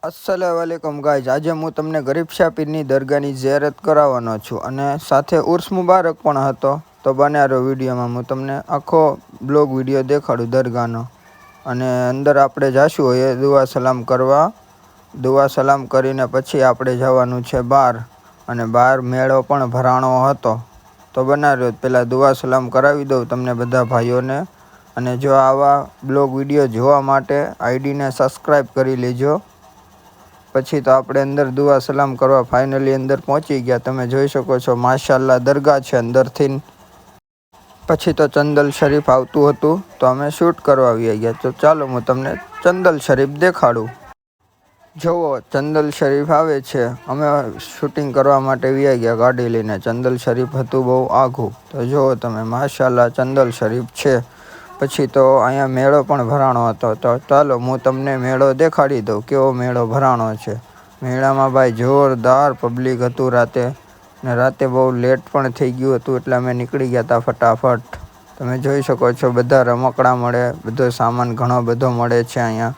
अस्सलामुअलैकुम गाइज। आज હું તમને ગરીબ શાહ પીરની દરગાહની ઝિયારત કરાવવાનો છું અને સાથે ઉર્સ મુબારક પણ હતો। તો બન્યા રહો વિડીયોમાં, હું તમને આખો બ્લોગ વિડીયો દેખાડું દરગાહનો। અને અંદર આપણે જાશું હોય દુઆ સલામ કરવા। દુઆ સલામ કરીને પછી આપણે જવાનું છે બહાર, અને બહાર મેળો પણ ભરાણો હતો। તો બન્યા રહ્યો, પહેલાં દુઆ સલામ કરાવી દઉં તમને બધા ભાઈઓને। અને જો આવા બ્લોગ વિડીયો જોવા માટે આઈડીને સબસ્ક્રાઈબ કરી લેજો। પછી તો આપણે અંદર દુઆ સલામ કરવા ફાઇનલી અંદર પહોંચી ગયા। તમે જોઈ શકો છો માશાલ્લાહ દરગાહ છે અંદરથી। પછી તો ચંદલ શરીફ આવતું હતું તો અમે શૂટ કરવા આવી ગયા। તો ચાલો હું તમને ચંદલ શરીફ દેખાડું। જુઓ ચંદલ શરીફ આવે છે, અમે શૂટિંગ કરવા માટે આવી ગયા ગાડી લઈને। ચંદલ શરીફ હતું બહુ આઘું, તો જુઓ તમે માશાલ્લાહ ચંદલ શરીફ છે। પછી તો અહીંયા મેળો પણ ભરાણો હતો। તો ચાલો હું તમને મેળો દેખાડી દઉં, કેવો મેળો ભરાણો છે। મેળામાં ભાઈ જોરદાર પબ્લિક હતું રાતે, ને રાતે બહુ લેટ પણ થઈ ગયું હતું એટલે અમે નીકળી ગયા હતા ફટાફટ। તમે જોઈ શકો છો બધા રમકડા મળે, બધો સામાન ઘણો બધો મળે છે અહીંયા।